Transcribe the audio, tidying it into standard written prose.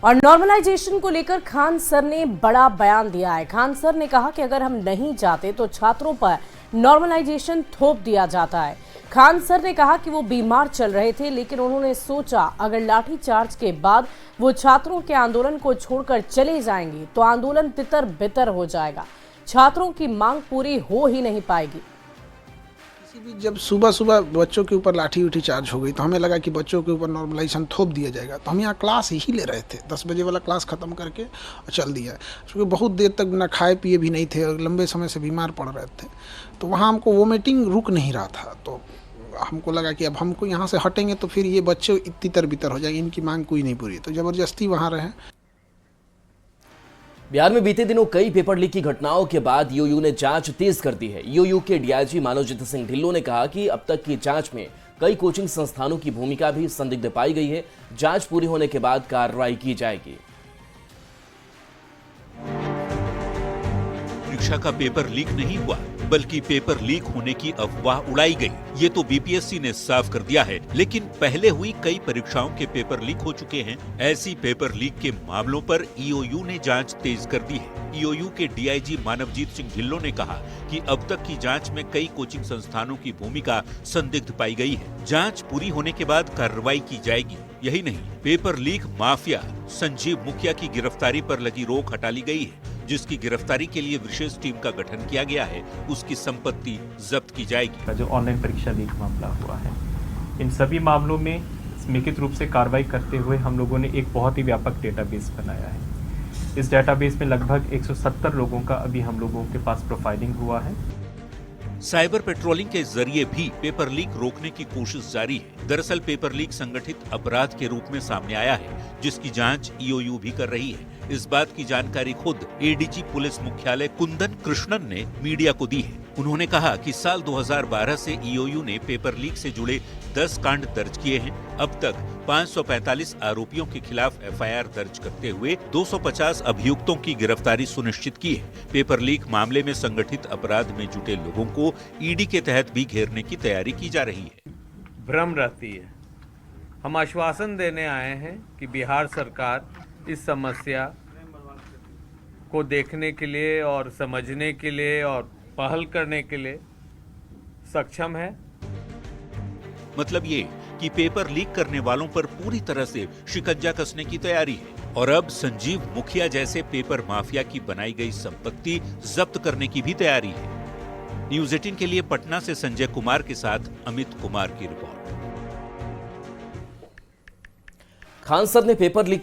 और नॉर्मलाइजेशन को लेकर खान सर ने बड़ा बयान दिया है। खान सर ने कहा कि अगर हम नहीं चाहते तो छात्रों पर नॉर्मलाइजेशन थोप दिया जाता है। खान सर ने कहा कि वो बीमार चल रहे थे, लेकिन उन्होंने सोचा अगर लाठीचार्ज के बाद वो छात्रों के आंदोलन को छोड़कर चले जाएंगे तो आंदोलन तितर बितर हो जाएगा, छात्रों की मांग पूरी हो ही नहीं पाएगी। जब सुबह सुबह बच्चों के ऊपर लाठी उठी चार्ज हो गई तो हमें लगा कि बच्चों के ऊपर नॉर्मलाइजेशन थोप दिया जाएगा, तो हम यहाँ क्लास ही ले रहे थे। 10 बजे वाला क्लास ख़त्म करके चल दिया, क्योंकि बहुत देर तक ना खाए पिए भी नहीं थे और लंबे समय से बीमार पड़ रहे थे। तो वहाँ हमको वोमिटिंग रुक नहीं रहा था, तो हमको लगा कि अब हमको यहाँ से हटेंगे तो फिर ये बच्चे तितर बितर हो जाएंगे, इनकी मांग कोई नहीं पूरी, तो ज़बरदस्ती वहाँ रहे। बिहार में बीते दिनों कई पेपर लीक की घटनाओं के बाद ईओयू ने जांच तेज कर दी है। ईओयू के डीआईजी मानवजीत सिंह ढिल्लों ने कहा कि अब तक की जांच में कई कोचिंग संस्थानों की भूमिका भी संदिग्ध पाई गई है। जांच पूरी होने के बाद कार्रवाई की जाएगी। परीक्षा का पेपर लीक नहीं हुआ, बल्कि पेपर लीक होने की अफवाह उड़ाई गई। ये तो बीपीएससी ने साफ कर दिया है, लेकिन पहले हुई कई परीक्षाओं के पेपर लीक हो चुके हैं। ऐसी पेपर लीक के मामलों पर ईओयू ने जांच तेज कर दी है। ईओयू के डीआईजी मानवजीत सिंह ढिल्लों ने कहा कि अब तक की जांच में कई कोचिंग संस्थानों की भूमिका संदिग्ध पाई गई है। जांच पूरी होने के बाद कार्रवाई की जाएगी। यही नहीं, पेपर लीक माफिया संजीव मुखिया की गिरफ्तारी पर लगी रोक हटा ली गई है, जिसकी गिरफ्तारी के लिए विशेष टीम का गठन किया गया है। उसकी संपत्ति जब्त की जाएगी। जो ऑनलाइन परीक्षा लीक मामला हुआ है, इन सभी मामलों में समेकित रूप से कार्रवाई करते हुए हम लोगों ने एक बहुत ही व्यापक डेटाबेस बनाया है। इस डेटाबेस में लगभग 170 लोगों का अभी हम लोगों के पास प्रोफाइलिंग हुआ है। साइबर पेट्रोलिंग के जरिए भी पेपर लीक रोकने की कोशिश जारी है। दरअसल पेपर लीक संगठित अपराध के रूप में सामने आया है, जिसकी जांच ईओयू भी कर रही है। इस बात की जानकारी खुद एडीजी पुलिस मुख्यालय कुंदन कृष्णन ने मीडिया को दी है। उन्होंने कहा कि साल 2012 से ईओयू ने पेपर लीक से जुड़े 10 कांड दर्ज किए हैं। अब तक 545 आरोपियों के खिलाफ एफआईआर दर्ज करते हुए 250 अभियुक्तों की गिरफ्तारी सुनिश्चित की है। पेपर लीक मामले में संगठित अपराध में जुटे लोगों को ईडी के तहत भी घेरने की तैयारी की जा रही है। भ्रम रहती है। हम आश्वासन देने आए हैं कि बिहार सरकार इस समस्या को देखने के लिए और समझने के लिए और पहल करने के लिए सक्षम है। मतलब ये कि पेपर लीक करने वालों पर पूरी तरह से शिकंजा कसने की तैयारी है और अब संजीव मुखिया जैसे पेपर माफिया की बनाई गई संपत्ति जब्त करने की भी तैयारी है। न्यूज़ 18 के लिए पटना से संजय कुमार के साथ अमित कुमार की रिपोर्ट। खान सर ने पेपर लीक